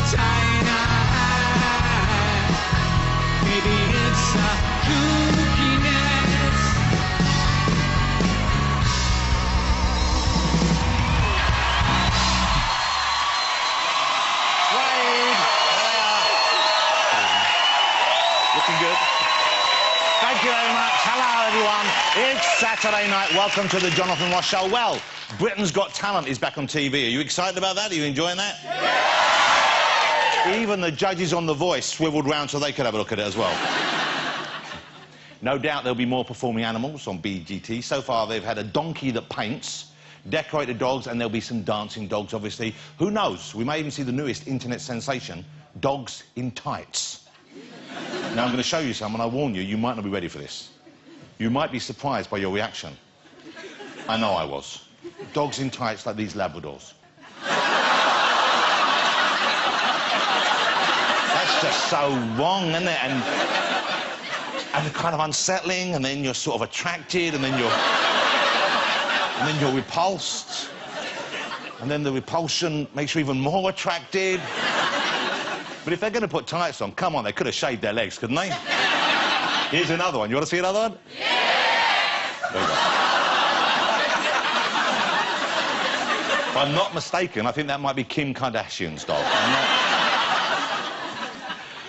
vagina. Maybe it's a kookiness. Wade, looking good. Thank you very much. Hello, everyone. It's Saturday night. Welcome to the Jonathan Ross Show. Well, Britain's Got Talent is back on TV. Are you excited about that? Are you enjoying that? Yeah. Even the judges on The Voice swiveled round so they could have a look at it as well. No doubt there'll be more performing animals on BGT. So far, they've had a donkey that paints, decorated dogs, and there'll be some dancing dogs, obviously. Who knows? We may even see the newest internet sensation, dogs in tights. Now, I'm going to show you some, and I warn you, you might not be ready for this. You might be surprised by your reaction. I know I was. Dogs in tights like these Labradors. That's just so wrong, isn't it? And they're kind of unsettling, and then you're sort of attracted, and then you're repulsed. And then the repulsion makes you even more attracted. But if they're going to put tights on, come on, they could have shaved their legs, couldn't they? Here's another one. You want to see another one? Yeah! There you go. If I'm not mistaken, I think that might be Kim Kardashian's dog.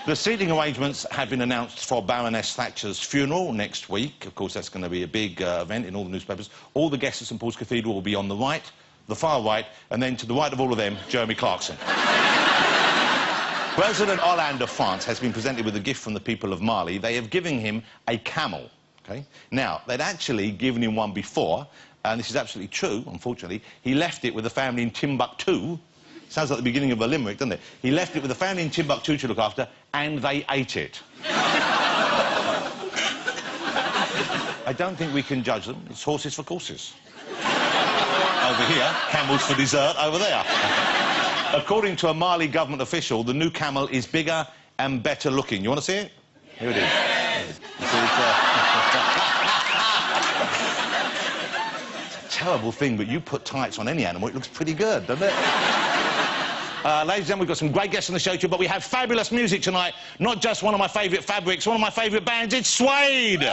The seating arrangements have been announced for Baroness Thatcher's funeral next week. Of course, that's going to be a big event in all the newspapers. All the guests at St Paul's Cathedral will be on the right, the far right, and then to the right of all of them, Jeremy Clarkson. President Hollande of France has been presented with a gift from the people of Mali. They have given him a camel, OK? Now, they'd actually given him one before, and this is absolutely true, unfortunately. He left it with a family in Timbuktu. Sounds like the beginning of a limerick, doesn't it? He left it with a family in Timbuktu to look after, and they ate it. I don't think we can judge them. It's horses for courses. Over here, camels for dessert over there. According to a Mali government official, the new camel is bigger and better looking. You want to see it? Here it is. It's a terrible thing, but you put tights on any animal, it looks pretty good, doesn't it? Ladies and gentlemen, we've got some great guests on the show too, but we have fabulous music tonight. Not just one of my favourite fabrics, one of my favourite bands, it's Suede!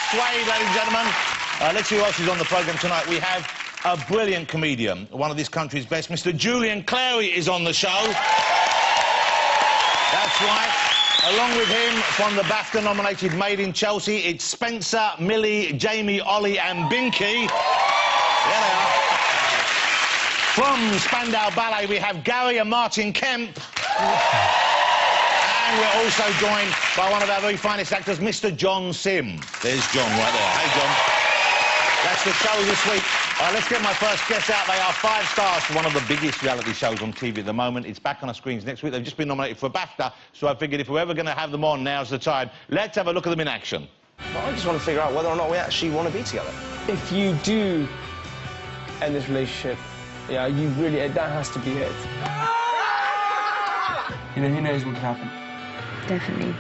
Suede, ladies and gentlemen. Let's see who else is on the programme tonight. We have a brilliant comedian, one of this country's best. Mr. Julian Clary is on the show. That's right. Along with him, from the BAFTA-nominated Made in Chelsea, it's Spencer, Millie, Jamie, Ollie and Binky. There they are. From Spandau Ballet, we have Gary and Martin Kemp. And we're also joined by one of our very finest actors, Mr. John Sim. There's John right there. Hey, John. That's the show this week. Let's get my first guest out. They are 5 stars for one of the biggest reality shows on TV at the moment. It's back on our screens next week. They've just been nominated for a BAFTA, so I figured if we're ever going to have them on, now's the time. Let's have a look at them in action. Well, I just want to figure out whether or not we actually want to be together. If you do end this relationship, yeah, you really, that has to be it. You know, who knows what could happen? Definitely.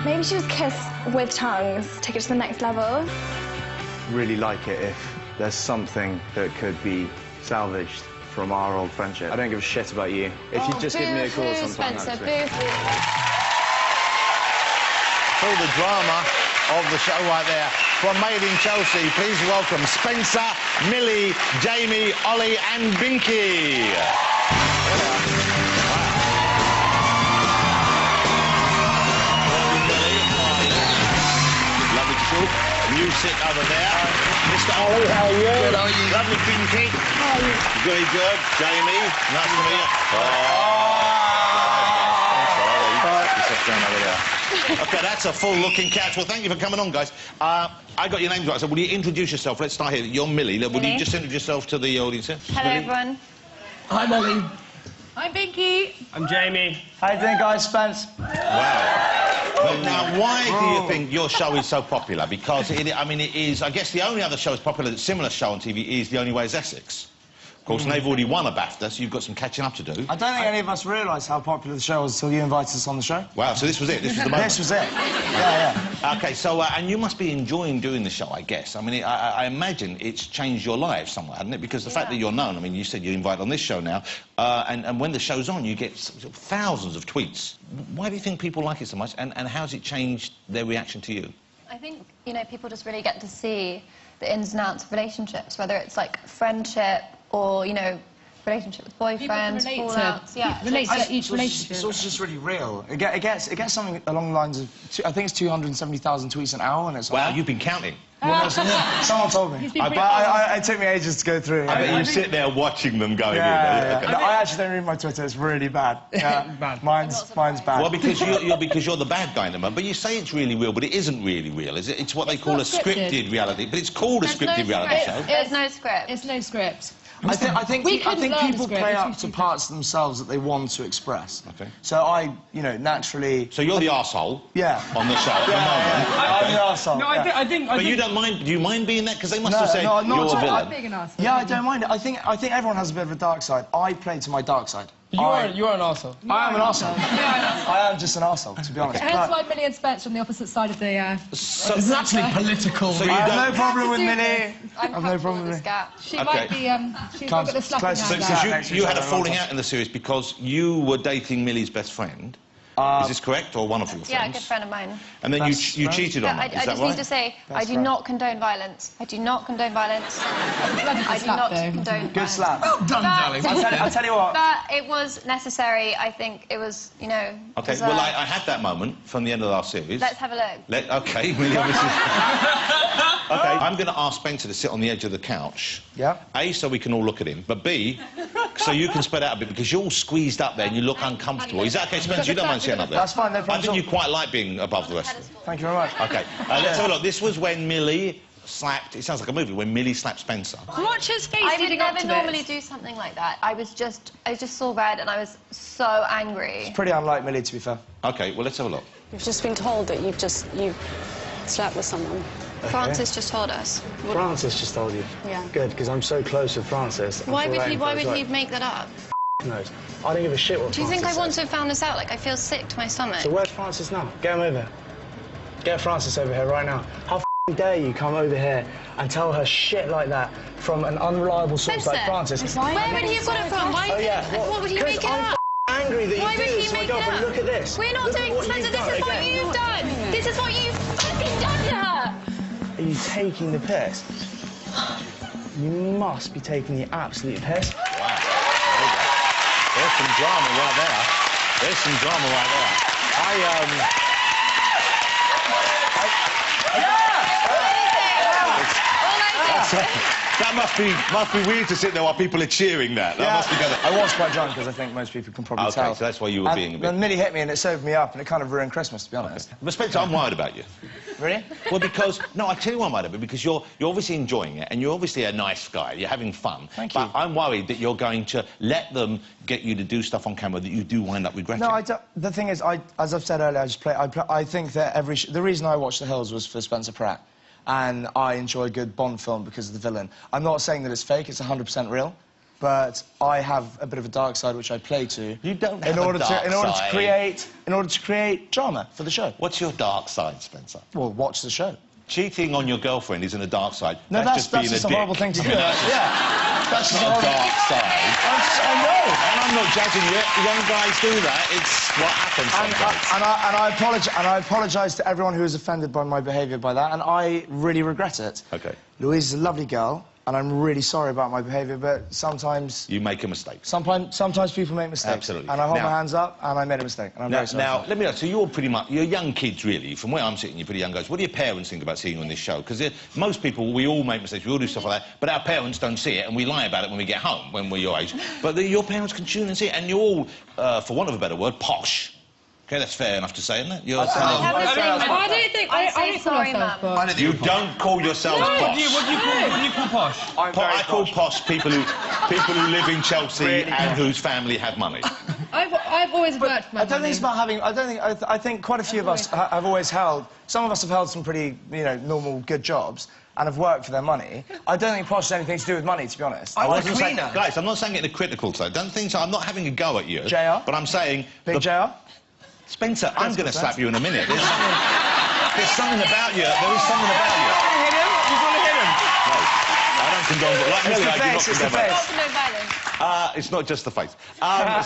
Maybe she just kiss with tongues, take it to the next level. Really like it if there's something that could be salvaged from our old friendship. I don't give a shit about you. If you just give me a call sometime. Spencer, boo-hoo. All the drama of the show right there. From Made in Chelsea, please welcome Spencer, Millie, Jamie, Ollie and Binky. You sit over there. Mr. Ollie, how are you? Good, how are you? Lovely Binky. How are you? Very good. Jamie, nice to meet you. Sit down over there. OK, that's a full-looking couch. Well, thank you for coming on, guys. I got your names right, so will you introduce yourself? Let's start here. You're Millie. Will you just introduce yourself to the audience here? Hello, everyone. Hi, Molly. Hi, Binky. I'm Jamie. How you doing, guys? Spence. Wow. But now, why do you think your show is so popular? Because, it is... I guess the only other show that's popular, that's similar show on TV, is The Only Way is Essex. Of course, and they've already won a BAFTA, so you've got some catching up to do. I don't think any of us realised how popular the show was until you invited us on the show. Wow, so this was it? This was the moment? This was it. Yeah. OK, so, and you must be enjoying doing the show, I guess. I mean, I imagine it's changed your life somewhat, hasn't it? Because the fact that you're known, I mean, you said you're invited on this show now, and when the show's on, you get thousands of tweets. Why do you think people like it so much, and how's it changed their reaction to you? I think, you know, people just really get to see the ins and outs of relationships, whether it's, like, friendship or, you know, relationship with boyfriends, fallouts. Yeah, relate to each relationship. It's also just really real. It gets something along the lines of... I think it's 270,000 tweets an hour, and it's... Wow, you've been counting. Well, no, someone told me. It took me ages to go through. I bet you sit there watching them going yeah. in. No, I actually don't read my Twitter. It's really bad. Yeah, mine's bad. Well, because you're the bad guy in the moment. But you say it's really real, but it isn't really real, is it? It's what they call a scripted reality. But it's called a scripted reality show. There's no script. It's no script. I think people play up to scripted. parts of themselves that they want to express. Okay. So I, you know, naturally... So you're the arsehole on the show at the moment. I'm the arsehole. No, I think... But you don't mind... Do you mind being that? Because they must have said not you're a villain. I'm being an arsehole. Yeah, I don't mind it. I think everyone has a bit of a dark side. I play to my dark side. You're an arsehole. I am an arsehole. I am just an arsehole, to be honest. Hence why Millie and Spence from the opposite side of the... So it's actually political. So I have no problem with Millie. I'm comfortable with this gap. She might be... she's got the slapping Because you had a falling out in the series because you were dating Millie's best friend. Is this correct, or one of your friends? Yeah, a good friend of mine. And then you cheated on her, is that right? I just need to say, I do not condone violence. I do not condone violence. I do not condone violence. Good slap. Well done, darling. I'll tell you what. But it was necessary. I think it was, you know... OK, well, I had that moment from the end of our series. Let's have a look. OK, Millie, obviously... OK, I'm going to ask Spencer to sit on the edge of the couch. Yeah. A, so we can all look at him, but B, so you can spread out a bit, because you're all squeezed up there and you look uncomfortable. Is that OK, Spencer? You don't mind sitting up there? That's fine, no problem. I think you quite like being above the rest. Thank you very much. OK, let's have a look. This was when Millie slapped... It sounds like a movie, when Millie slapped Spencer. Watch his face I would leading up never to normally this. do something like that. I just saw red and I was so angry. It's pretty unlike Millie, to be fair. OK, well, let's have a look. You've just been told that you've slept with someone. Okay. Francis just told us. Francis just told you? Yeah. Good, because I'm so close with Francis. Why would he make that up? Knows. I don't give a shit what Do you think I Francis want said. to have found this out? Like, I feel sick to my stomach. So where's Francis now? Get him over here. Get Francis over here right now. How dare you come over here and tell her shit like that from an unreliable source like Francis? Where would he have got it from? Why? What would he make it up? Angry that Why you would do he this to my make it girlfriend. up? Look at this. We're not doing... Spencer, this is what you've done. This is what you've fucking done to her. Are you taking the piss? You must be taking the absolute piss. Wow. There's some drama right there. There's some drama right there. That must be weird to sit there while people are cheering that. That must be good. I was quite drunk, as I think most people can probably tell. OK, so that's why you were being a bit... And Millie hit me and it sobered me up and it kind of ruined Christmas, to be honest. But Spencer, I'm worried about you. Really? Well, because... No, I tell you why I'm worried about it, because you're obviously enjoying it, and you're obviously a nice guy. You're having fun. Thank you. But I'm worried that you're going to let them get you to do stuff on camera that you do wind up regretting. No, I don't... The thing is, as I've said earlier, I think that the reason I watched The Hills was for Spencer Pratt. And I enjoy a good Bond film because of the villain. I'm not saying that it's fake, it's 100% real. But I have a bit of a dark side which I play to. You don't have a dark side. In order to create drama for the show. What's your dark side, Spencer? Well, watch the show. Cheating on your girlfriend isn't a dark side. No, that's being just a a horrible dick. thing to do. Yeah. That's not a dark side. I know. And I'm not judging you. Young guys do that. It's what happens sometimes. And I apologise to everyone who was offended by my behaviour by that, and I really regret it. OK. Louise is a lovely girl, and I'm really sorry about my behaviour, but sometimes... You make a mistake. Sometimes people make mistakes. Absolutely. And I hold my hands up, and I made a mistake, and I'm very sorry. Now, let me know, so you're young kids, really. From where I'm sitting, you're pretty young guys. What do your parents think about seeing you on this show? Because most people, we all make mistakes, we all do stuff like that, but our parents don't see it, and we lie about it when we get home, when we're your age. But your parents can tune and see it, and you're all, for want of a better word, posh. OK, that's fair enough to say, isn't it? You're I don't think... I don't sorry, Mum. You don't call yourselves posh. What do you call posh? I call posh people who live in Chelsea and whose family have money. I've always worked for my I don't money. think it's about having. I think quite a few of us have always held. Some of us have held some pretty, you know, normal, good jobs and have worked for their money. I don't think posh has anything to do with money, to be honest. I wasn't saying, guys, I'm not saying it in a critical side. Don't think so. I'm not having a go at you. JR? But I'm saying... Big JR? Spencer, I'm going to slap you in a minute. There's something about you. There is something about you. Hit him? You've got to hit him. No, I don't condone... Like Millie, I do not It's the condone face. violence. No violence. It's not just the face. I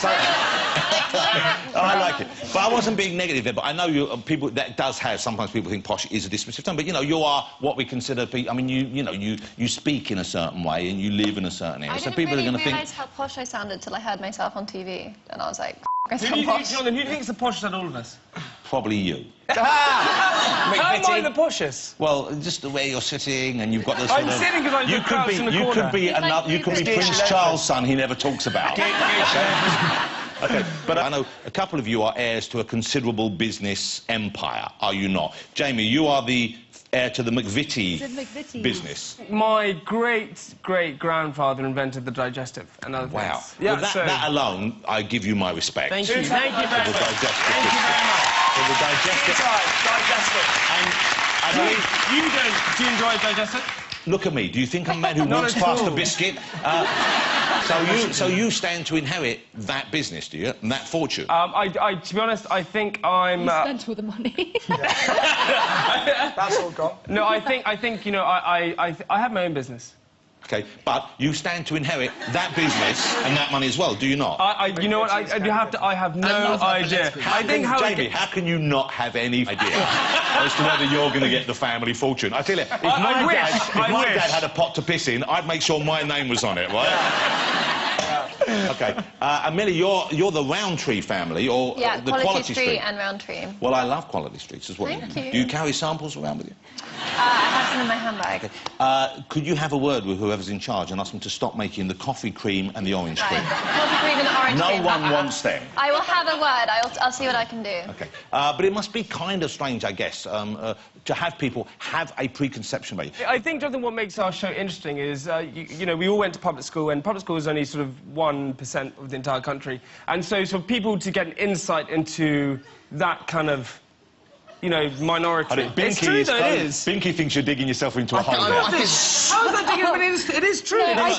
like it. But I wasn't being negative there, but I know people, that does have, sometimes people think posh is a dismissive term, but, you know, you are what we consider, I mean, you speak in a certain way and you live in a certain area, so people are going to think... I didn't realise how posh I sounded till I heard myself on TV, and I was like, I Who do sound you think, posh. Jonathan, who do you think's the poshest out of all of us? Probably you. How am I the poshest? Well, just the way you're sitting and you've got the sort I'm of... sitting because I'm you just crouched in the you corner. could be another, you could be Prince Charles' son he never talks about. Okay, but I know a couple of you are heirs to a considerable business empire, are you not? Jamie, you are the heir to the McVitie business. My great-great-grandfather invented the digestive and other Wow. things. Yeah, well, that alone, I give you my respect. Thank you. Thank you very For the much. digestive Thank you business. very much. For the digestive... Digestive. And I believe... You don't. Do you enjoy digestive? Look at me. Do you think I'm a man who Not walks at past a all. biscuit? So you stand to inherit that business, do you? And that fortune? To be honest, I think I'm... You spent all the money. That's all gone. No, I think you know, I have my own business. Okay, but you stand to inherit that business and that money as well, do you not? You know what? I have no idea. I think Jamie, how can you not have any idea as to whether you're going to get the family fortune? I tell you, if my dad had a pot to piss in, I'd make sure my name was on it, right? Okay, and Millie, you're the Roundtree family, or the Quality Street and Roundtree. Well, I love Quality Streets as well. Thank you. Do you carry samples around with you? I have some in my handbag. Okay. Could you have a word with whoever's in charge and ask them to stop making the coffee cream and the orange cream? Coffee cream and orange cream. No one wants them. I will have a word. I'll see what I can do. Okay. But it must be kind of strange, I guess, to have people have a preconception about you. I think, Jonathan, what makes our show interesting is, you know, we all went to public school, and public school is only sort of 1% of the entire country. And so for people to get an insight into that kind of, you know, minority... It's true, though, it is. Binky thinks you're digging yourself into a hole there. How is that digging? I mean, it is true. I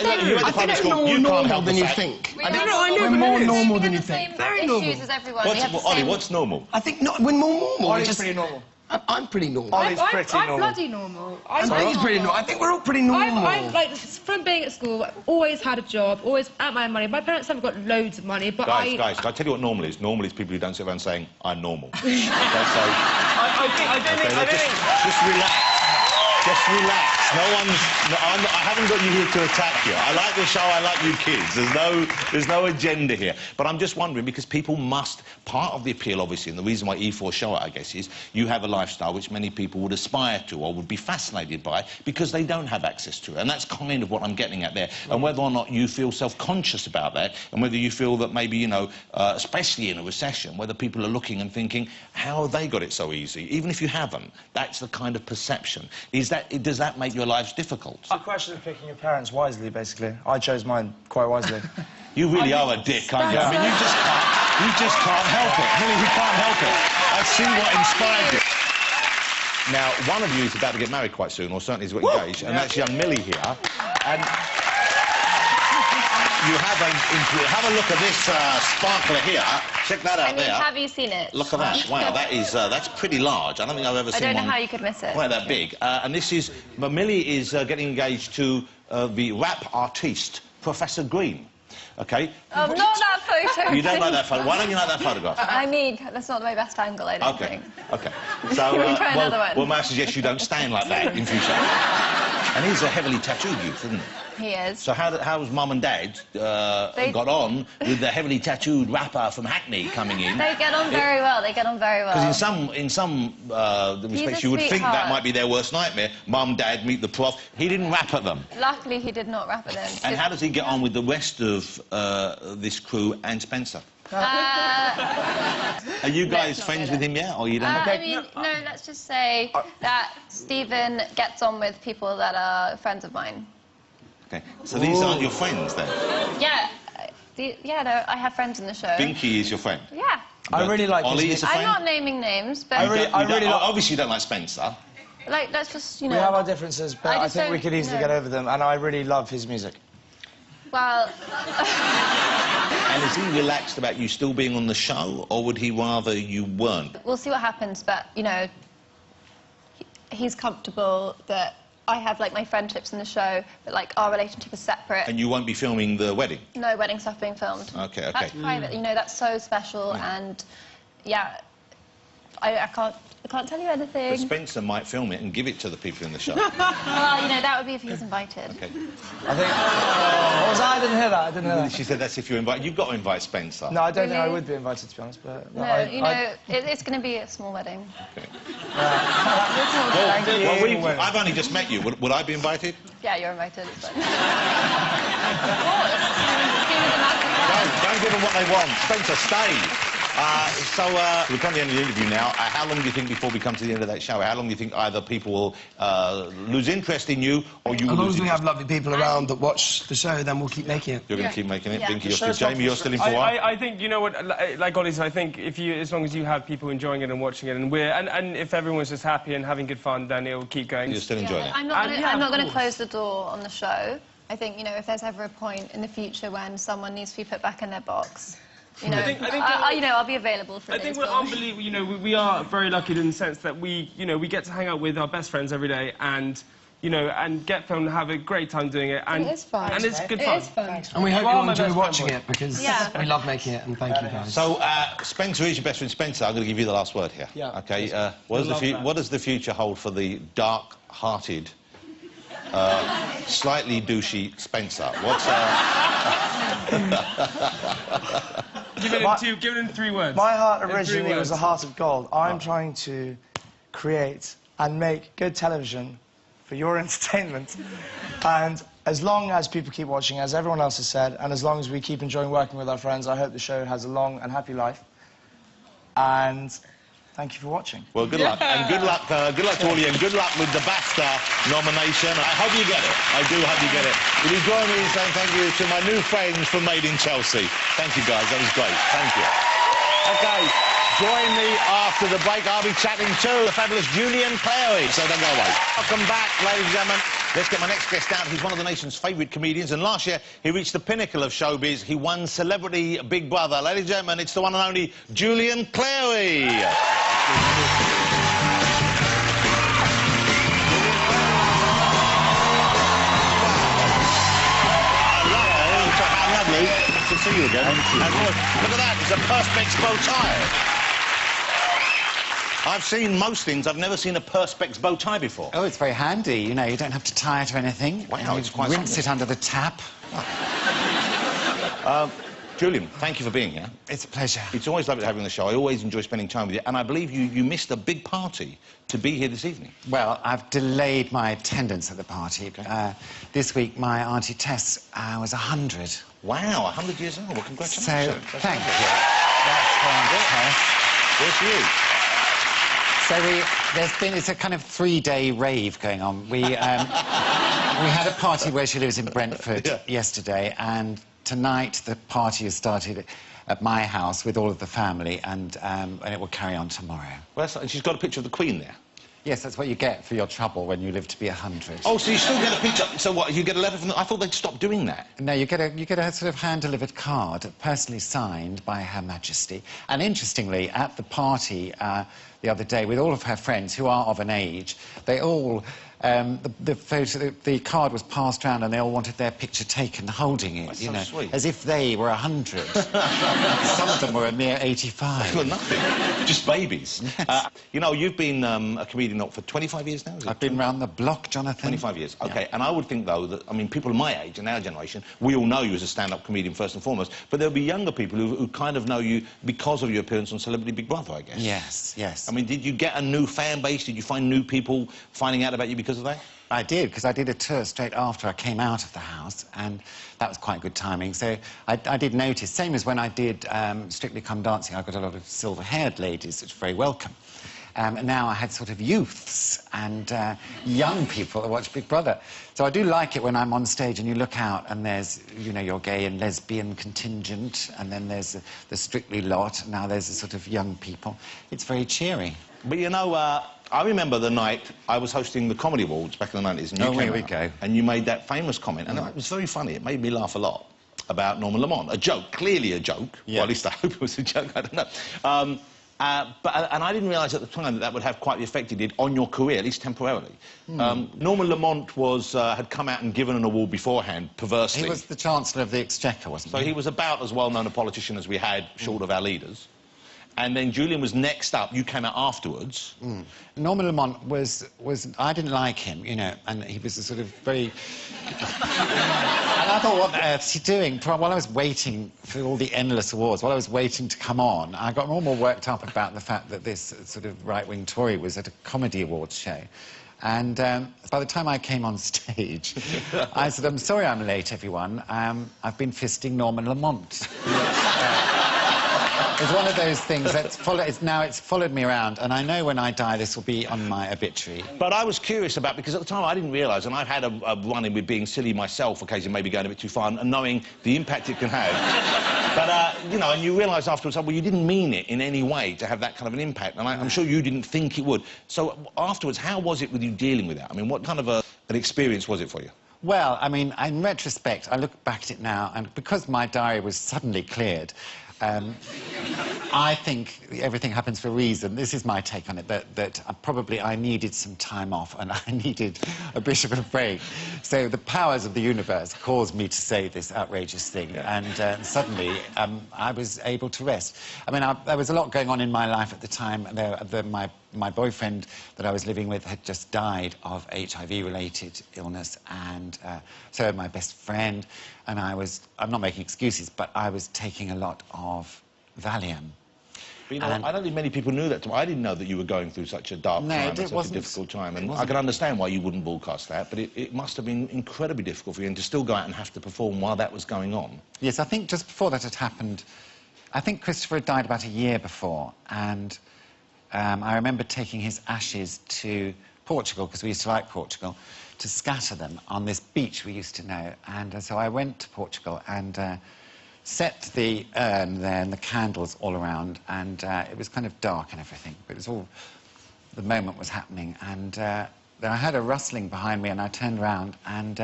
think it's more normal than you think. I know, we're more normal than you think. Very normal. As everyone. Ollie, what's normal? I think we're more normal. Ollie's pretty normal. I'm pretty normal. Ollie's pretty I'm normal. bloody normal. I think he's pretty normal. I think we're all pretty normal. I'm like, from being at school, always had a job, always earned my own money. My parents haven't got loads of money, but Guys, can I tell you what normal is? Normal is people who don't sit around saying, I'm normal. Okay, so... I don't think... Just relax. Just relax. I haven't got you here to attack you. I like the show, I like you kids. There's no agenda here. But I'm just wondering, because people must... Part of the appeal, obviously, and the reason why E4 show it, I guess, is you have a lifestyle which many people would aspire to or would be fascinated by because they don't have access to it. And that's kind of what I'm getting at there. And whether or not you feel self-conscious about that, and whether you feel that maybe, you know, especially in a recession, whether people are looking and thinking, how have they got it so easy? Even if you haven't, that's the kind of perception. Does that make your lives difficult? It's a question of picking your parents wisely, basically. I chose mine quite wisely. You really are a dick, aren't you? I mean, you just can't help it. Really, you can't help it. I see what inspired you. Now, one of you is about to get married quite soon, or certainly is engaged, and that's young Millie here. And you have a look at this sparkler here. Check that out there. Have you seen it? Look at that. Wow, that's pretty large. I don't think I've ever seen one. I don't know how you could miss it. Quite that big. And this is... Millie is getting engaged to the rap artiste, Professor Green. Okay? Oh, not that photo. You don't like that photo? Why don't you like that photograph? I mean, that's not my best angle, I don't think. Okay. So, We can try another one. well, may I suggest you don't stand like that in future? And he's a heavily tattooed youth, isn't he? He is. So how's Mum and Dad got on with the heavily tattooed rapper from Hackney coming in? They get on very well. They get on very well. Because in some respects, you would think that might be their worst nightmare. Mum, Dad, meet the prof. He didn't rap at them. Luckily, he did not rap at them. And how does he get on with the rest of this crew and Spencer? Are you guys friends with him yet, or you don't? I mean, no. Let's just say that Stephen gets on with people that are friends of mine. Okay, so these aren't your friends, then? Yeah, Yeah, no, I have friends in the show. Binky is your friend? Yeah. I really like Ollie his is a I'm friend? not naming names, but... I really like... Obviously you don't like Spencer. Like, let's just, you know... We have our differences, but I think we could easily get over them, and I really love his music. Well... And is he relaxed about you still being on the show, or would he rather you weren't? We'll see what happens, but, you know, he's comfortable that I have, like, my friendships in the show, but, like, our relationship is separate. And you won't be filming the wedding? No wedding stuff being filmed. OK, OK. That's private, you know, that's so special, and, yeah, I can't tell you anything. But Spencer might film it and give it to the people in the show. Well, you know, that would be if he's invited. OK. I think... What was that? I didn't hear that. I didn't hear that. She said that's if you're invited. You've got to invite Spencer. No, I don't think I would be invited, to be honest, but... No, you know, it's going to be a small wedding. OK. Thank you. Well, I've only just met you. Would I be invited? Yeah, you're invited. But... Don't give them what they want. Spencer, stay. We've come to the end of the interview now. How long do you think before we come to the end of that show? How long do you think either people will lose interest in you, or you will lose interest? As long as we have lovely people around that watch the show, then we'll keep making it. You're going to keep making it? Yeah. Binky, you're still... Jamie, you're still in for a while? I think, you know what, like Ollie said, I think as long as you have people enjoying it and watching it, and if everyone's just happy and having good fun, then it'll keep going. You're still enjoying it? I'm not going to close the door on the show. I think, you know, if there's ever a point in the future when someone needs to be put back in their box, you know, I'll be available for it. I think we're unbelievable. You know, we are very lucky in the sense that we get to hang out with our best friends every day and, you know, and get filmed and have a great time doing it. And it is fun. And it's good fun. It is fun. And we hope you'll enjoy watching it, because we love making it, and thank you, guys. So, Spencer is your best friend. Spencer, I'm going to give you the last word here. Yeah. OK, what does the future hold for the dark-hearted, slightly douchey Spencer? What's... Give it in 3 words. My heart originally was a heart of gold. I'm trying to create and make good television for your entertainment. And as long as people keep watching, as everyone else has said, and as long as we keep enjoying working with our friends, I hope the show has a long and happy life. And thank you for watching. Well, good luck. And good luck to all of you, and good luck with the BAFTA nomination. I hope you get it. I do hope you get it. Will you join me in saying thank you to my new friends from Made in Chelsea? Thank you, guys. That was great. Thank you. OK, join me after the break. I'll be chatting to the fabulous Julian Clary. So don't go away. Welcome back, ladies and gentlemen. Let's get my next guest out. He's one of the nation's favourite comedians, and last year he reached the pinnacle of showbiz. He won Celebrity Big Brother. Ladies and gentlemen, it's the one and only Julian Clary. Lovely to see you again. And look at that, it's a Perspex bow tie. I've seen most things, I've never seen a Perspex bow tie before. Oh, it's very handy. You know, you don't have to tie it or anything. Wow, it's quite rinse it under the tap. Julian, thank you for being here. It's a pleasure. It's always lovely to have you on the show. I always enjoy spending time with you. And I believe you missed a big party to be here this evening. Well, I've delayed my attendance at the party. Okay. This week, my Auntie Tess was 100. Wow, 100 years old. Well, congratulations. So, thank you. That's for Auntie Tess. So it's a kind of 3-day rave going on. We had a party where she lives in Brentford yesterday, and tonight the party has started at my house with all of the family, and it will carry on tomorrow. Well, and she's got a picture of the Queen there. Yes, that's what you get for your trouble when you live to be 100. Oh, so you still get a picture? So what, you get a letter from them? I thought they'd stop doing that. No, you get a sort of hand-delivered card, personally signed by Her Majesty. And interestingly, at the party the other day, with all of her friends who are of an age, they all... the card was passed around and they all wanted their picture taken holding it, That's you so know, sweet. as if they were 100. Some of them were a mere 85. Well, nothing. Just babies. Yes. You know, you've been a comedian for 25 years now, is it? I've been round the block, Jonathan. 25 years, OK. Yeah. And I would think, though, that, I mean, people my age and our generation, we all know you as a stand-up comedian first and foremost, but there'll be younger people who kind of know you because of your appearance on Celebrity Big Brother, I guess. Yes, yes. I mean, did you get a new fan base? Did you find new people finding out about you because of that? I did, because I did a tour straight after I came out of the house, and that was quite good timing. So I did notice, same as when I did Strictly Come Dancing, I got a lot of silver-haired ladies, which was very welcome. And now I had sort of youths and young people that watch Big Brother. So I do like it when I'm on stage and you look out and there's, you know, your gay and lesbian contingent, and then there's the Strictly lot, and now there's a sort of young people. It's very cheery. But, you know, I remember the night I was hosting the Comedy Awards back in the 90s, and you came here we out, go. and you made that famous comment, and it was very funny. It made me laugh a lot, about Norman Lamont. A joke, clearly a joke. Yeah. Well, at least I hope it was a joke, I don't know. And I didn't realise at the time that that would have quite the effect it did on your career, at least temporarily. Norman Lamont was, had come out and given an award beforehand, perversely. He was the Chancellor of the Exchequer, wasn't he? So he was about as well-known a politician as we had, short of our leaders. And then Julian was next up. You came out afterwards. Norman Lamont was... I didn't like him, you know, and he was a sort of very... and I thought, what on earth is he doing? While I was waiting for all the endless awards, while I was waiting to come on, I got more and more worked up about the fact that this sort of right-wing Tory was at a comedy awards show. And by the time I came on stage, I said, I'm sorry I'm late, everyone. I've been fisting Norman Lamont. It's one of those things that's it's followed me around, and I know when I die this will be on my obituary. But I was curious about, because at the time I didn't realise, and I've had a run-in with being silly myself, occasionally maybe going a bit too far, and knowing the impact it can have. But, you know, and you realise afterwards, well, you didn't mean it in any way to have that kind of an impact, and I'm sure you didn't think it would. So afterwards, how was it with you dealing with that? I mean, what kind of an experience was it for you? Well, I mean, in retrospect, I look back at it now, and because my diary was suddenly cleared, I think everything happens for a reason. This is my take on it, that probably I needed some time off and I needed a bit of a break. So the powers of the universe caused me to say this outrageous thing, and suddenly I was able to rest. I mean, there was a lot going on in my life at the time. My boyfriend that I was living with had just died of HIV-related illness, and so had my best friend, and I'm not making excuses, but I was taking a lot of Valium. But, you know, I don't think many people knew that. I didn't know that you were going through such a dark time and such a difficult time, and I can understand why you wouldn't broadcast that, but it must have been incredibly difficult for you, and to still go out and have to perform while that was going on. Yes, I think just before that had happened, I think Christopher had died about a year before, and I remember taking his ashes to Portugal, because we used to like Portugal, to scatter them on this beach we used to know. And so I went to Portugal and set the urn there and the candles all around, and it was kind of dark and everything, but it was all... the moment was happening. And then I heard a rustling behind me, and I turned around, and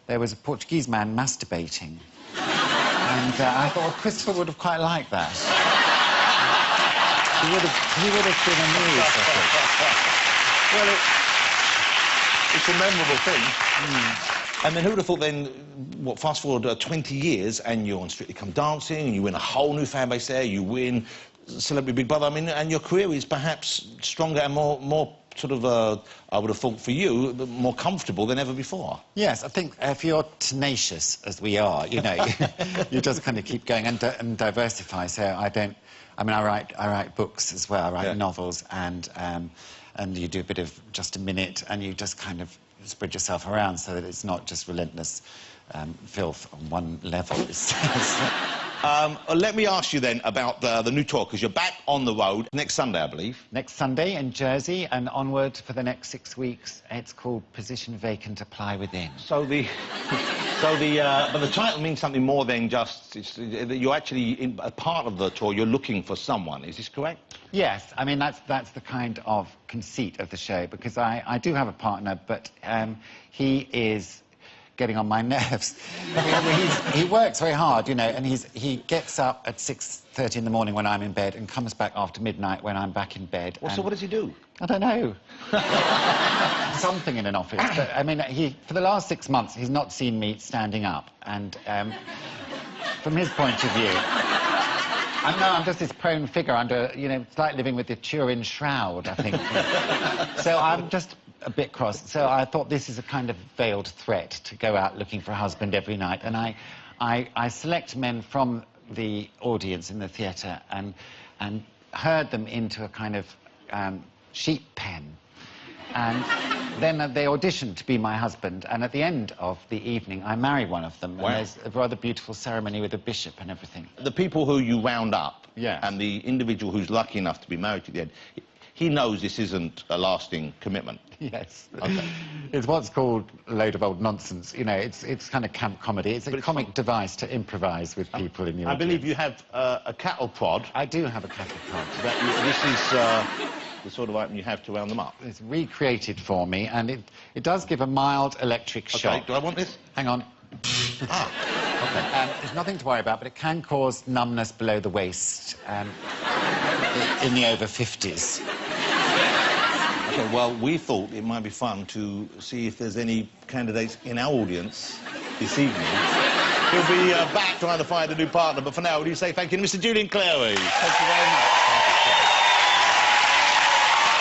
there was a Portuguese man masturbating. And I thought, well, Christopher would have quite liked that. He would have been amused, I think. Well, it's a memorable thing. And then who would have thought then, what, fast forward 20 years, and you're on Strictly Come Dancing, and you win a whole new fan base there, you win Celebrity Big Brother, I mean, and your career is perhaps stronger and more sort of, I would have thought for you, more comfortable than ever before. Yes, I think if you're tenacious, as we are, you know, you just kind of keep going and diversify. So I mean, I write books as well. I write novels, and you do a bit of Just a Minute, and you just kind of spread yourself around so that it's not just relentless filth on one level. Let me ask you then about the new tour, because you're back on the road next Sunday, I believe. Next Sunday in Jersey, and onward for the next 6 weeks. It's called Position Vacant, Apply Within. But the title means something more than just... you're actually, in a part of the tour, you're looking for someone. Is this correct? Yes. I mean, that's the kind of conceit of the show, because I do have a partner, but he is getting on my nerves. He works very hard, you know, and he gets up at 6:30 in the morning when I'm in bed and comes back after midnight when I'm back in bed. Well, so what does he do? I don't know. Something in an office. But, I mean, for the last 6 months, he's not seen me standing up. And from his point of view, I'm just this prone figure under, you know, it's like living with the Turin shroud, I think. So I'm just a bit cross. So I thought this is a kind of veiled threat to go out looking for a husband every night. And I select men from the audience in the theatre and herd them into a kind of sheep pen. And then they audition to be my husband, and at the end of the evening, I marry one of them. Wow. And there's a rather beautiful ceremony with a bishop and everything. The people who you round up, and the individual who's lucky enough to be married to the end, he knows this isn't a lasting commitment. Yes. Okay. It's what's called a load of old nonsense. You know, it's kind of camp comedy. It's a comic device to improvise with people in the audience. I believe you have a cattle prod. I do have a cattle prod. This is the sort of item you have to round them up. It's recreated for me, and it does give a mild electric shock. Okay, do I want this? Hang on. Ah, okay. There's nothing to worry about, but it can cause numbness below the waist in the over 50s. Okay, well, we thought it might be fun to see if there's any candidates in our audience this evening. He'll be back trying to find a new partner, but for now, would you say thank you to Mr. Julian Clary? Thank you very much.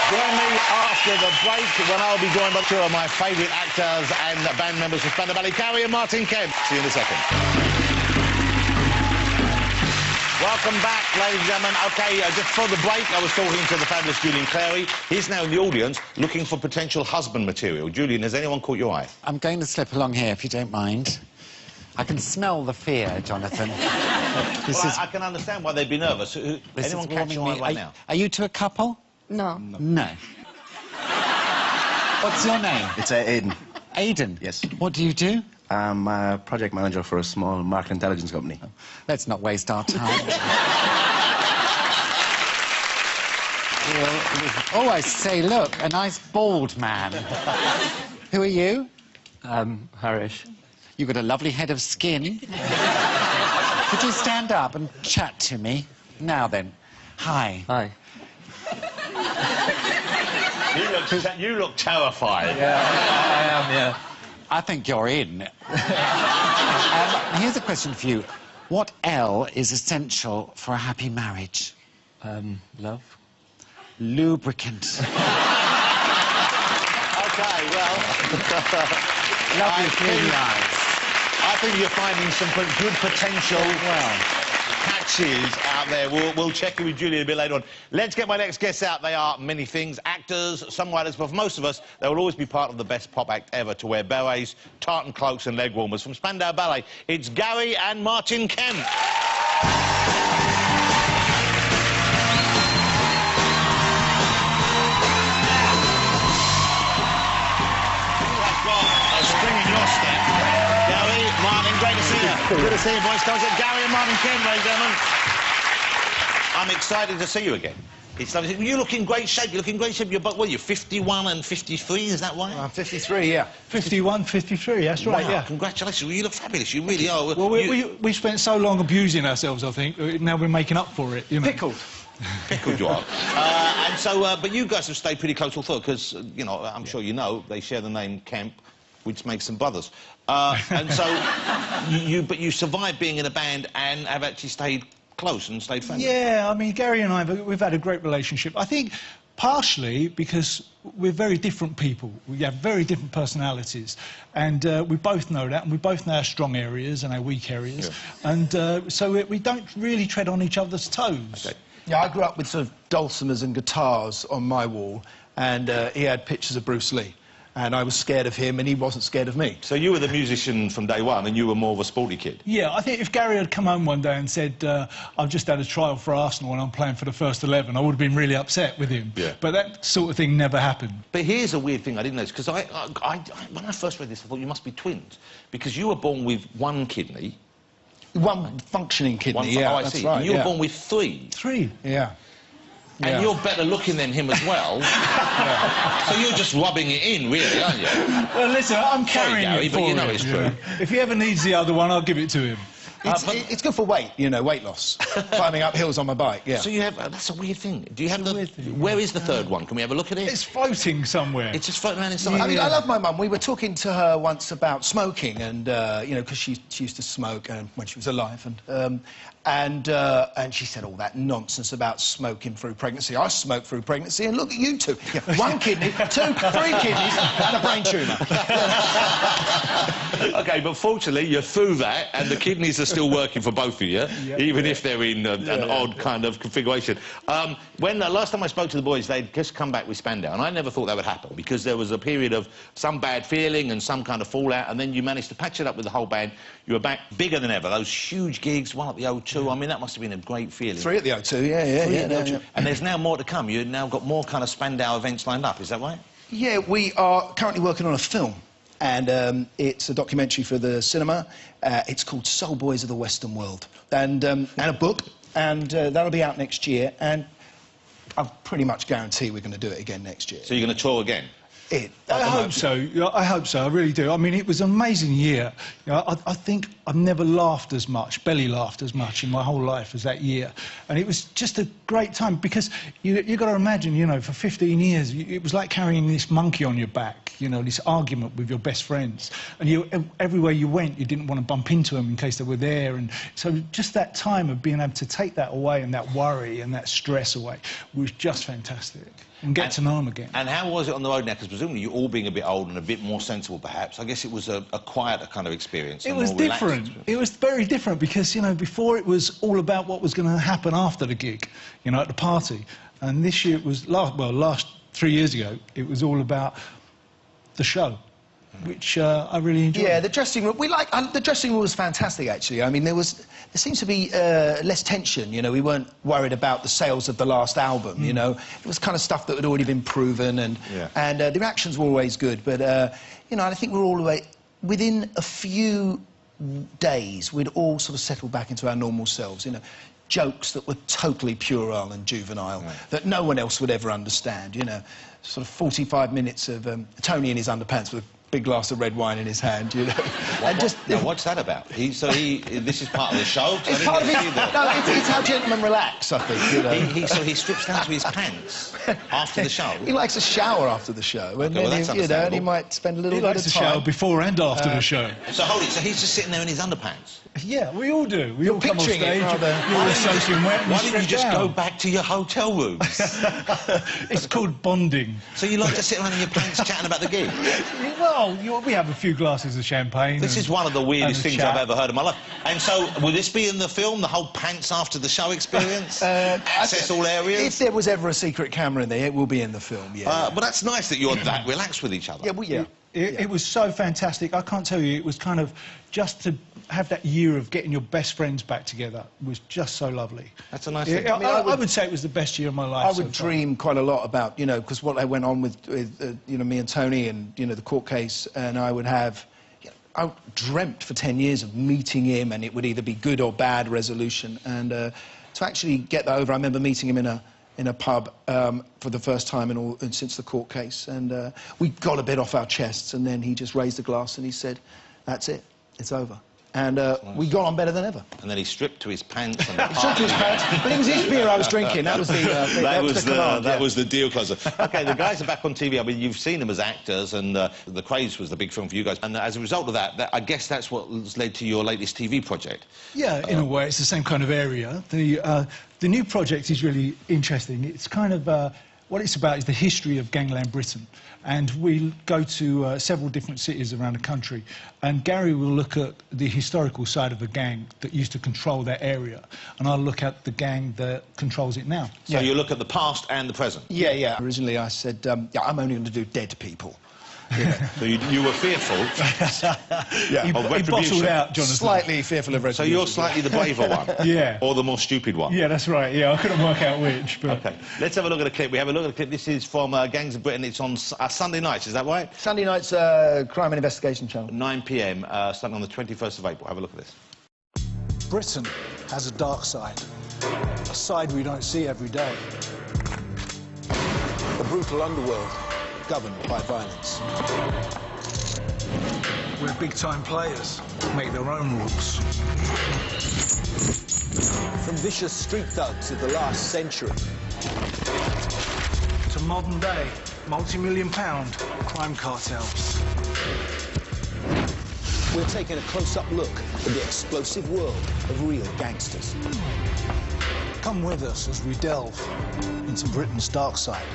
Join me after the break when I'll be joined by two of my favourite actors and band members from Spandau Ballet, Gary and Martin Kemp. See you in a second. Welcome back, ladies and gentlemen. OK, just before the break, I was talking to the fabulous Julian Clary. He's now in the audience looking for potential husband material. Julian, has anyone caught your eye? I'm going to slip along here, if you don't mind. I can smell the fear, Jonathan. I can understand why they'd be nervous. Anyone catch your eye right now? Are you two a couple? No. No. What's your name? It's Aidan. Aidan? Yes. What do you do? I'm a project manager for a small market intelligence company. Let's not waste our time. Oh, I say, look, a nice bald man. Who are you? Harish. You've got a lovely head of skin. Could you stand up and chat to me? Now then. Hi. Hi. You look terrified. Yeah, I am, yeah. I think you're in. Here's a question for you. What L is essential for a happy marriage? Love. Lubricant. OK, well... Lovely clear eyes. I think you're finding some good potential catches out there. We'll check in with Julian a bit later on. Let's get my next guests out. They are many things. Actors, songwriters, but for most of us, they will always be part of the best pop act ever to wear berets, tartan cloaks and leg warmers. From Spandau Ballet, it's Gary and Martin Kemp. A spring in your step. Gary, Martin, great to see you. Good to see you, boys. Gary and Martin Kemp, ladies and gentlemen. I'm excited to see you again. It's lovely. You look in great shape. You look in great shape. You're, what are you, 51 and 53, is that right? I'm 53, yeah. 51, 53, that's right, wow, yeah. Congratulations. Well, you look fabulous. You really are. Well, we spent so long abusing ourselves, I think. Now we're making up for it, you know. Pickled. Pickled you are. And so, but you guys have stayed pretty close all through, because, you know, I'm sure you know, they share the name Kemp, which makes them brothers. And so, but you survived being in a band and have actually stayed close and stayed friendly. Yeah, I mean, Gary and I, we've had a great relationship. I think partially because we're very different people. We have very different personalities. And we both know that, and we both know our strong areas and our weak areas. Yeah. And so we don't really tread on each other's toes. Okay. Yeah, I grew up with sort of dulcimers and guitars on my wall, and he had pictures of Bruce Lee. And I was scared of him, and he wasn't scared of me. So you were the musician from day one, and you were more of a sporty kid? Yeah, I think if Gary had come home one day and said, I've just had a trial for Arsenal and I'm playing for the first 11, I would have been really upset with him. Yeah. But that sort of thing never happened. But here's a weird thing I didn't notice, because when I first read this, I thought you must be twins, because you were born with one kidney. One functioning kidney, yeah, oh, I see. Right, and you were born with three. Three, yeah. And you're better looking than him as well. So you're just rubbing it in, really, aren't you? Well, listen, I'm carrying Gary, it for but you know it's true. If he ever needs the other one, I'll give it to him. It's good for weight, you know, weight loss. Climbing up hills on my bike, yeah. So you have... that's a weird thing. Do you have the... Where is the third one? Can we have a look at it? It's floating somewhere. It's just floating around inside. I mean, I love my mum. We were talking to her once about smoking, and, you know, because she used to smoke when she was alive, and she said all that nonsense about smoking through pregnancy. I smoked through pregnancy, and look at you two. Yeah, one kidney, 2, 3 kidneys, and a brain tumour. OK, but fortunately, you're through that, and the kidneys are still working for both of you, even if they're in an odd kind of configuration. When last time I spoke to the boys, they'd just come back with Spandau, and I never thought that would happen, because there was a period of some bad feeling and some kind of fallout, and then you managed to patch it up with the whole band. You were back bigger than ever. Those huge gigs, one at the O2, I mean, that must have been a great feeling. 3 at the O2, yeah. And there's now more to come. You've now got more kind of Spandau events lined up, is that right? Yeah, we are currently working on a film, and it's a documentary for the cinema. It's called Soul Boys of the Western World, and a book, and that'll be out next year, and I pretty much guarantee we're going to do it again next year. So you're going to tour again? I hope so. I hope so. I really do. I mean, it was an amazing year. You know, I think I've never laughed as much, belly laughed as much in my whole life as that year. And it was just a great time, because you've got to imagine, you know, for 15 years, it was like carrying this monkey on your back, you know, this argument with your best friends. And everywhere you went, you didn't want to bump into them in case they were there. And so just that time of being able to take that away, and that worry and that stress away, was just fantastic. And get to know them again. And how was it on the road now? Because presumably you all being a bit old and a bit more sensible, perhaps. I guess it was a quieter kind of experience. It was different. It was very different, because, you know, before it was all about what was going to happen after the gig, you know, at the party. And this year it was, last 3 years ago, it was all about the show, which I really enjoyed. Yeah, the dressing room, the dressing room was fantastic, actually. I mean, there seems to be less tension, you know. We weren't worried about the sales of the last album, you know. It was kind of stuff that had already been proven, and the reactions were always good. But, you know, I think we're all the way... Within a few days, we'd all sort of settled back into our normal selves, you know. Jokes that were totally puerile and juvenile, that no one else would ever understand, you know. Sort of 45 minutes of Tony in his underpants with a big glass of red wine in his hand, you know. What's that about? This is part of the show? It's part of it. No, it's how gentlemen relax, I think, you know. So he strips down to his pants after the show? He likes a shower after the show, and then that's you know, and he might spend a little bit of time. He likes a shower before and after the show. So hold it, so he's just sitting there in his underpants? Yeah, we all do. We all come on stage. You're all soaking wet. Why didn't you just go back to your hotel rooms? It's called bonding. So you like to sit around in your pants chatting about the gig? Well, we have a few glasses of champagne. This is one of the weirdest things I've ever heard in my life. And so, will this be in the film, the whole pants after the show experience? Access all areas? If there was ever a secret camera in there, it will be in the film, yeah. But that's nice that you're that relaxed with each other. Yeah, It was so fantastic. I can't tell you, it was kind of just to have that year of getting your best friends back together was just so lovely. That's a nice thing. I would say it was the best year of my life. I would dream quite a lot about, you know, because what I went on with you know, me and Tony, and, you know, the court case, and I would have... I dreamt for 10 years of meeting him, and it would either be good or bad resolution. And to actually get that over, I remember meeting him in a pub for the first time since the court case, and we got a bit off our chests, and then he just raised a glass and he said, "That's it, it's over." And we got on better than ever. And then he stripped to his pants. And he stripped to his pants, but it was his beer I was drinking. That was the that was the deal closer. OK, the guys are back on TV. I mean, you've seen them as actors, and The Craze was the big film for you guys. And as a result of that, I guess that's what's led to your latest TV project. Yeah, in a way, it's the same kind of area. The new project is really interesting. It's kind of... what it's about is the history of gangland Britain, and we go to several different cities around the country, and Gary will look at the historical side of a gang that used to control that area, and I'll look at the gang that controls it now. So you look at the past and the present? Yeah. Originally I said, yeah, I'm only going to do dead people. Yeah. So you were fearful He bottled out, Jonathan. Slightly fearful of retribution. So you're slightly the braver one? Yeah. Or the more stupid one? Yeah, that's right. Yeah, I couldn't work out which, but... OK. Let's have a look at a clip. We have a look at a clip. This is from Gangs of Britain. It's on Sunday nights, is that right? Sunday nights, Crime and Investigation channel. 9 p.m, starting on the 21st of April. Have a look at this. Britain has a dark side. A side we don't see every day. A brutal underworld, governed by violence. Where big-time players make their own rules. From vicious street thugs of the last century to modern-day, multi-million-pound crime cartels. We're taking a close-up look at the explosive world of real gangsters. Come with us as we delve into Britain's dark side.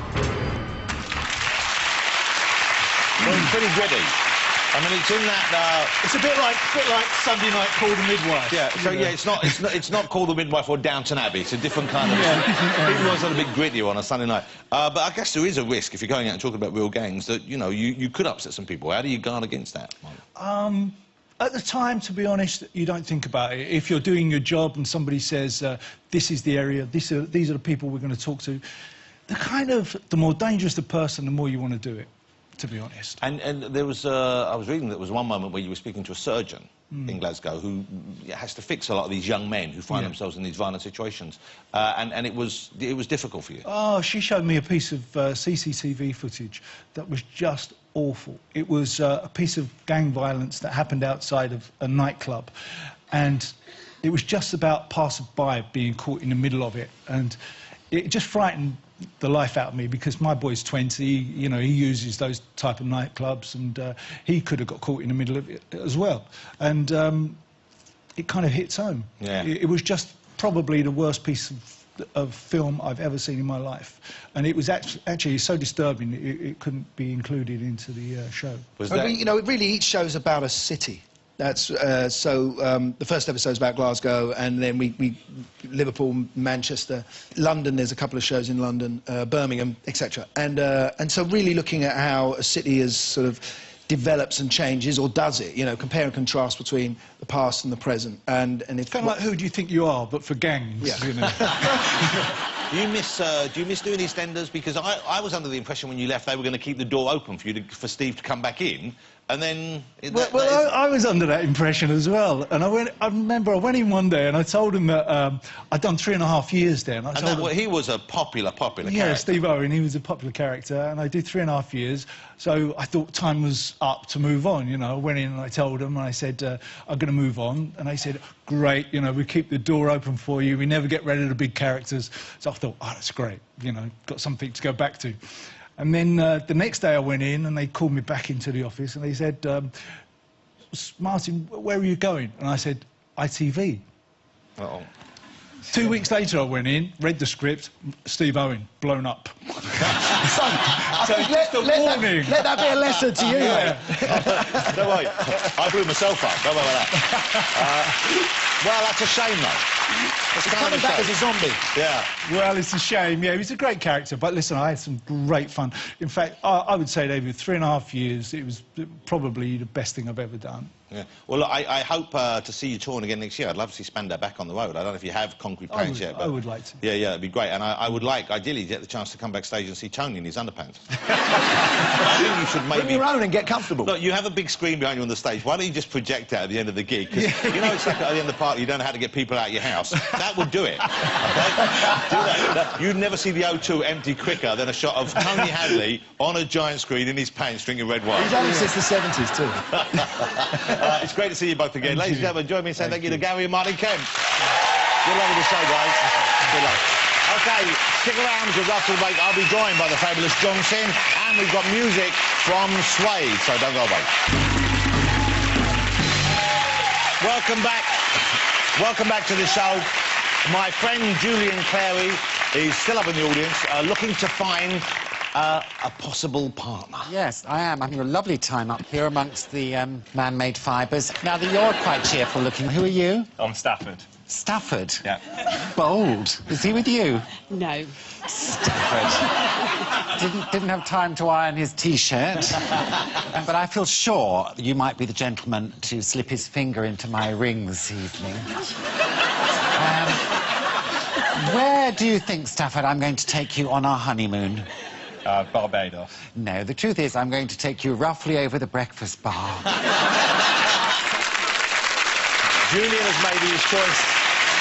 Well, pretty gritty. I mean, it's in that. It's a bit like Sunday Night Call the Midwife. Yeah. So yeah, it's not Call the Midwife or Downton Abbey. It's a different kind of. People want something a bit grittier on a Sunday night. But I guess there is a risk if you're going out and talking about real gangs that you could upset some people. How do you guard against that? At the time, to be honest, you don't think about it. If you're doing your job and somebody says, this is the area, these are the people we're going to talk to, the more dangerous the person, the more you want to do it, to be honest. And there was, I was reading that there was one moment where you were speaking to a surgeon in Glasgow who has to fix a lot of these young men who find themselves in these violent situations, and it was difficult for you. Oh, she showed me a piece of CCTV footage that was just awful. It was a piece of gang violence that happened outside of a nightclub, and it was just about passer-by being caught in the middle of it, and it just frightened the life out of me because my boy's 20, he uses those type of nightclubs, and he could have got caught in the middle of it as well, and it kind of hits home. Yeah. It was just probably the worst piece of film I've ever seen in my life, and it was actually so disturbing it couldn't be included into the show. It really each show's about a city. That's the first episode's about Glasgow, and then we Liverpool, Manchester, London. There's a couple of shows in London, Birmingham, etc. And so really looking at how a city is sort of develops and changes, or does it? Compare and contrast between the past and the present. And it's kind of like Who Do You Think You Are, but for gangs. Yeah. Do you miss doing EastEnders? Because I was under the impression when you left they were going to keep the door open for Steve to come back in, and then... I was under that impression as well, and I remember I went in one day and I told him that I'd done 3.5 years there, and he was a popular character. Yeah, Steve Owen, he was a popular character, and I did 3.5 years, so I thought time was up to move on, I went in and I told them, and I said, I'm going to move on, and they said, great, we keep the door open for you, we never get rid of the big characters. So I thought, oh, that's great, got something to go back to. And then the next day I went in and they called me back into the office and they said, Martin, where are you going? And I said, ITV. Uh-oh. 2 weeks later I went in, read the script, Steve Owen, blown up. So just a warning. Let that be a lesson to you. Yeah. Don't worry, I blew myself up. Don't worry about that. Well, that's a shame, though. It's coming back as a zombie. Yeah. Well, it's a shame. Yeah, he was a great character, but listen, I had some great fun. In fact, I would say, David, 3.5 years, it was probably the best thing I've ever done. Yeah. Well, look, I hope to see you touring again next year. I'd love to see Spandau back on the road. I don't know if you have concrete plans yet, but... I would like to. Yeah, it'd be great. And I would like, ideally, to get the chance to come backstage and see Tony in his underpants. I think you should maybe... Bring your own and get comfortable. Look, you have a big screen behind you on the stage. Why don't you just project out at the end of the gig? Because, it's like at the end of the party, you don't know how to get people out of your house. That would do it. Okay? Do that. You'd never see the O2 empty quicker than a shot of Tony Hadley on a giant screen in his pants drinking red wine. He's done it since the 70s, too. It's great to see you both again. Ladies and gentlemen, join me in saying thank you to Gary and Martin Kemp. Good luck with the show, guys. Good luck. OK, stick around with Russell Wake. I'll be joined by the fabulous John Sim, and we've got music from Suede, so don't go away. Welcome back. Welcome back to the show. My friend Julian Clary is still up in the audience, looking to find a possible partner. Yes, I am. Having a lovely time up here amongst the man-made fibres. Now that you're quite cheerful looking, who are you? I'm Stafford. Stafford? Yeah. Bold. Is he with you? No. Stafford. Didn't have time to iron his T-shirt. But I feel sure you might be the gentleman to slip his finger into my ring this evening. Where do you think, Stafford, I'm going to take you on our honeymoon? Barbados. No, the truth is I'm going to take you roughly over the breakfast bar. Julian has made his choice.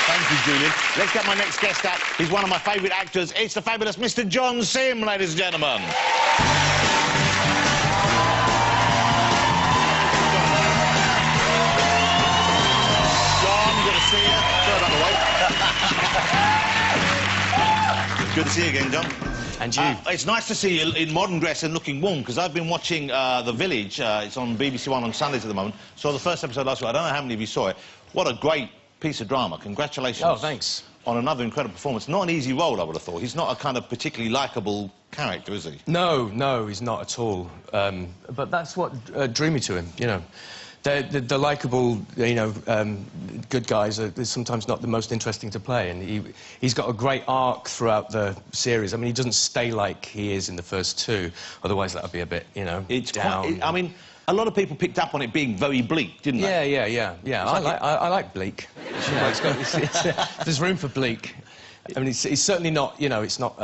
Thank you, Julian. Let's get my next guest up. He's one of my favourite actors. It's the fabulous Mr. John Sim, ladies and gentlemen. John, good to see you. Sorry about the wait. Good to see you again, John. And you. It's nice to see you in modern dress and looking warm, because I've been watching The Village. It's on BBC One on Sundays at the moment. Saw the first episode last week. I don't know how many of you saw it. What a great piece of drama. Congratulations. Oh, thanks. on another incredible performance. Not an easy role, I would have thought. He's not a kind of particularly likeable character, is he? No, no, he's not at all. But that's what drew me to him, you know. The likeable, you know, good guys are sometimes not the most interesting to play, and he's got a great arc throughout the series. I mean, he doesn't stay like he is in the first two, otherwise that would be a bit, you know, it's down. Quite, I mean, a lot of people picked up on it being very bleak, didn't they? Yeah. I like bleak. You know, there's room for bleak. I mean, it's certainly not, you know, it's not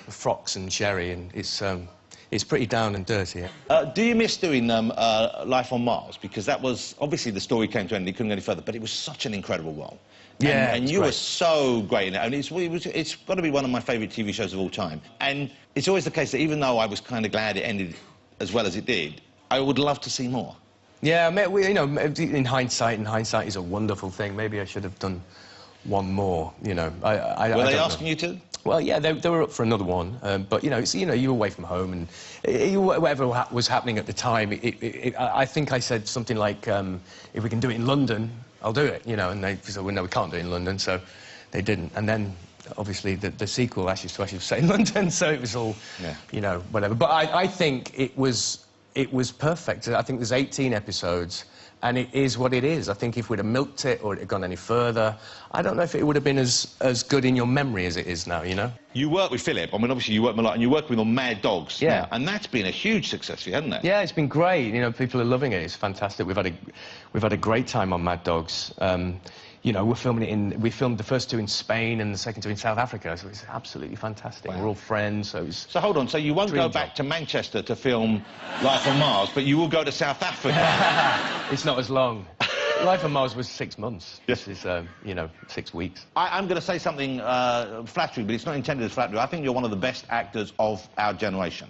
frocks and sherry, and it's pretty down and dirty. Do you miss doing Life on Mars? Because that was... Obviously, the story came to an end, it couldn't go any further, but it was such an incredible role. Yeah, and you were so great in it. And it's got to be one of my favourite TV shows of all time. And it's always the case that even though I was kind of glad it ended as well as it did, I would love to see more. Yeah, you know, in hindsight, is a wonderful thing. Maybe I should have done one more, you know. Were they asking you to? Well, yeah, they were up for another one, but, you know, you're away from home, and whatever was happening at the time, I think I said something like, if we can do it in London, I'll do it, you know, and they said, well, no, we can't do it in London, so they didn't. And then, obviously, the sequel, Ashes to Ashes, was set in London, so it was all, you know, whatever. But I think it was perfect. I think there's 18 episodes, and it is what it is. I think if we'd have milked it or it had gone any further, I don't know if it would have been as good in your memory as it is now, you know? You work with Philip. I mean, obviously, you work with him a lot, and you work with him on Mad Dogs. Yeah. Now, and that's been a huge success for you, hasn't it? Yeah, it's been great. You know, people are loving it. It's fantastic. We've had a great time on Mad Dogs. You know, we filmed the first two in Spain and the second two in South Africa, so it's absolutely fantastic. Wow. We're all friends, so it's... So hold on, so you won't go back to Manchester to film Life on Mars, but you will go to South Africa? It's not as long. Life on Mars was 6 months. This is, you know, 6 weeks. I'm going to say something flattering, but it's not intended as flattery. I think you're one of the best actors of our generation.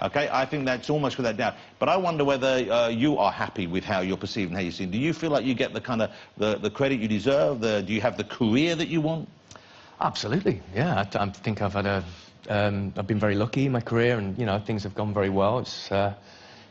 OK? I think that's almost without doubt. But I wonder whether you are happy with how you're perceived and how you're seen. Do you feel like you get the kind of the credit you deserve? Do you have the career that you want? Absolutely, yeah. I think I've had I've been very lucky in my career, and, you know, things have gone very well. It's...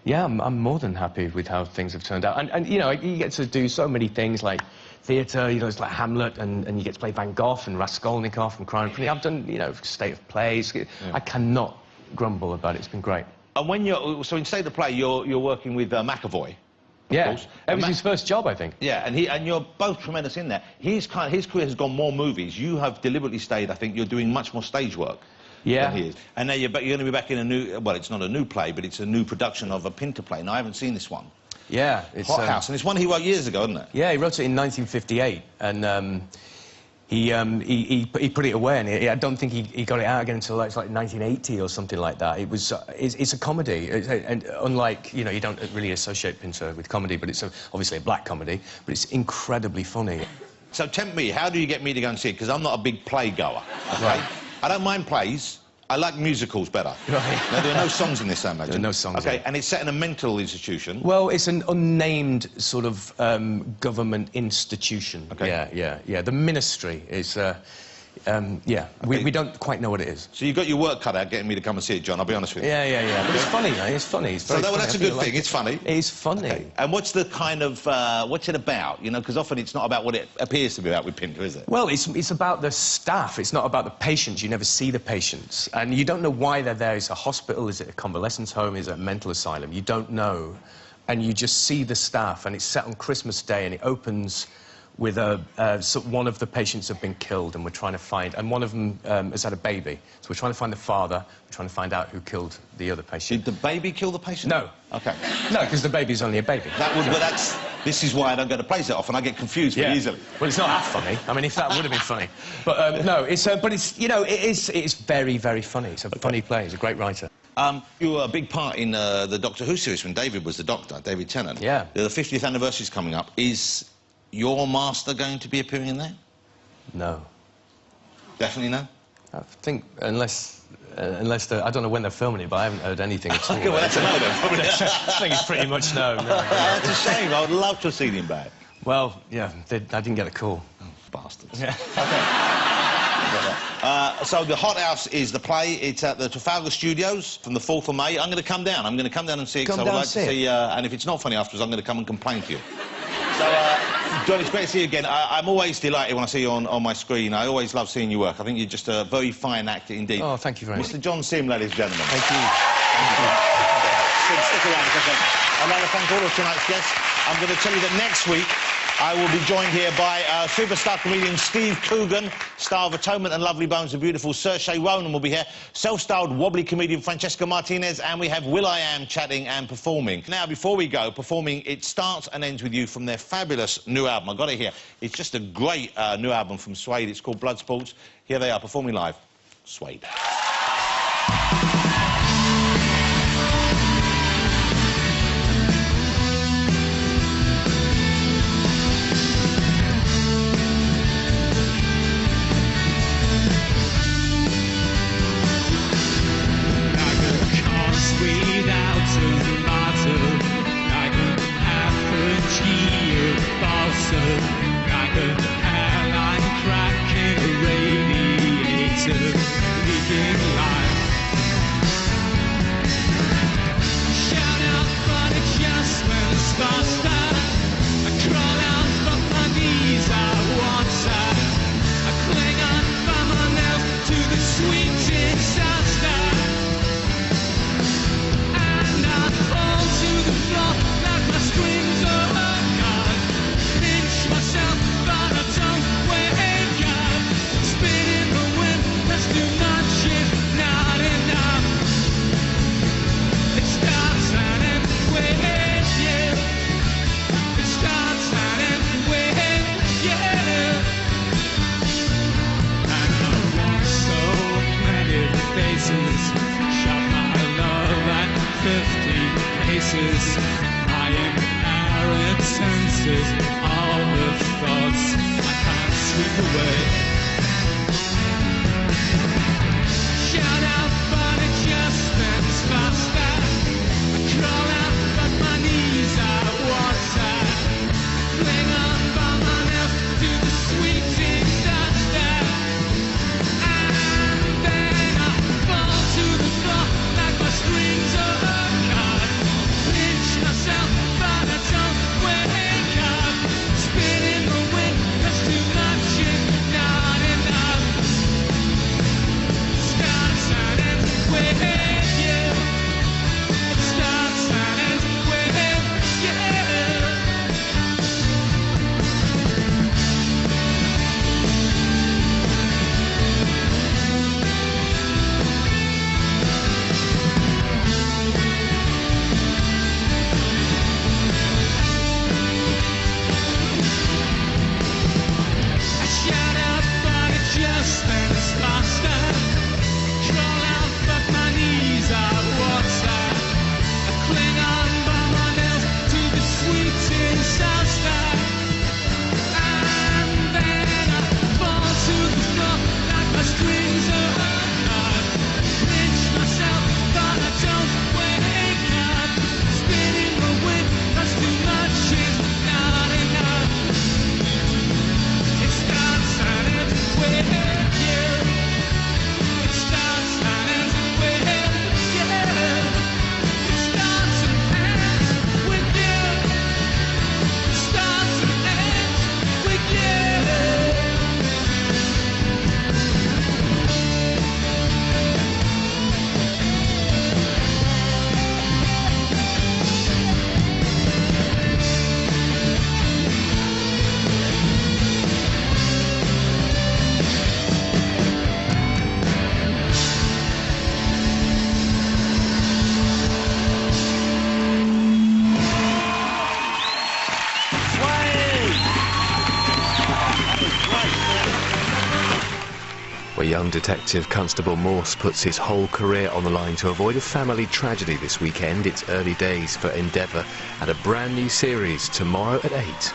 Yeah, I'm more than happy with how things have turned out. And you know, you get to do so many things like theatre, you know, it's like Hamlet, and you get to play Van Gogh and Raskolnikov and Crown Prince. I've done, you know, State of Plays. Yeah. I cannot grumble about it. It's been great. And when you're... So in State of Play, you're working with McAvoy. Yeah, that was his first job, I think. Yeah, and you're both tremendous in there. His career has gone more movies. You have deliberately stayed, I think, you're doing much more stage work. Yeah. Than he is. And now you're going to be back in a new... Well, it's not a new play, but it's a new production of a Pinter play. Now, I haven't seen this one. Yeah. It's Hot House, and it's one he wrote years ago, isn't it? Yeah, he wrote it in 1958, and he put it away, and I don't think he got it out again until like 1980 or something like that. It was... it's a comedy, and unlike, you know, you don't really associate Pinter with comedy, but it's obviously a black comedy, but it's incredibly funny. So tempt me, how do you get me to go and see it? Because I'm not a big play goer, OK? Right. I don't mind plays. I like musicals better. Right. Now, there are no songs in this, I imagine. There are no songs. OK, and it's set in a mental institution. Well, it's an unnamed sort of government institution. OK. Yeah. The ministry is... yeah, okay. we don't quite know what it is. So you've got your work cut out getting me to come and see it, John, I'll be honest with you. Yeah. But it's funny, though. It's funny. It's very funny. That's a good thing. It's funny. It is funny. Okay. And what's the kind of... what's it about? You know, because often it's not about what it appears to be about with Pinter, is it? Well, it's about the staff. It's not about the patients. You never see the patients. And you don't know why they're there. Is it a hospital? Is it a convalescence home? Is it a mental asylum? You don't know. And you just see the staff, and it's set on Christmas Day, and it opens... with one of the patients have been killed, and we're trying to find... And one of them has had a baby. So we're trying to find the father. We're trying to find out who killed the other patient. Did the baby kill the patient? No. OK. No, because the baby's only a baby. This is why I don't go to plays that often. I get confused very easily. Well, it's not that funny. I mean, if that would have been funny. But, no, it's... You know, it's very, very funny. It's a funny play. He's a great writer. You were a big part in the Doctor Who series when David was the Doctor, David Tennant. Yeah. The 50th anniversary's coming up. Is your master going to be appearing in there? No. Definitely no? I think, unless I don't know when they're filming it, but I haven't heard anything at all. OK, well, that's a no, then, probably. I think it's pretty much no. That's a shame. I would love to have seen him back. Well, yeah, I didn't get a call. Oh, bastards. Yeah. OK. So the Hot House is the play. It's at the Trafalgar Studios from the 4th of May. I'm going to come down. I'm going to come down and see it, because I would like to see... and if it's not funny afterwards, I'm going to come and complain to you. So, John, it's great to see you again. I'm always delighted when I see you on my screen. I always love seeing you work. I think you're just a very fine actor indeed. Oh, thank you very much. Mr. John Sim, ladies and gentlemen. Thank you. Stick around a second. I'd like to thank all of tonight's guests. I'm going to tell you that next week I will be joined here by superstar comedian Steve Coogan, star of Atonement and Lovely Bones, the beautiful Saoirse Ronan will be here, self-styled wobbly comedian Francesca Martinez, and we have will.i.am chatting and performing. Now, before we go, performing It Starts and Ends With You from their fabulous new album. I've got it here. It's just a great new album from Suede. It's called Bloodsports. Here they are, performing live. Suede. My inherent senses, all the thoughts I can't sweep away. Shout out, but it just spins faster. I crawl out, but my knees are water. I cling on by my nails to the sweet disaster. And then I fall to the floor like my strings are cut. Pinch myself, but I don't wake up. Spin in the wind, that's too much, it's not enough. Starts and ends with you. It starts and ends with you. I shout out, but it just spins faster. Crawl out, but my knees are water. I cling on by my nails to the sweet disaster. And then I fall to the floor like my strings are cut. Pinch myself, but I don't wake up. Spin in the wind, that's too much, it's not enough. It starts and ends with you. It starts and ends with you. It starts and ends with you. It starts and ends with you. Where young detective Constable Morse puts his whole career on the line to avoid a family tragedy this weekend. It's early days for Endeavour and a brand new series tomorrow at 8.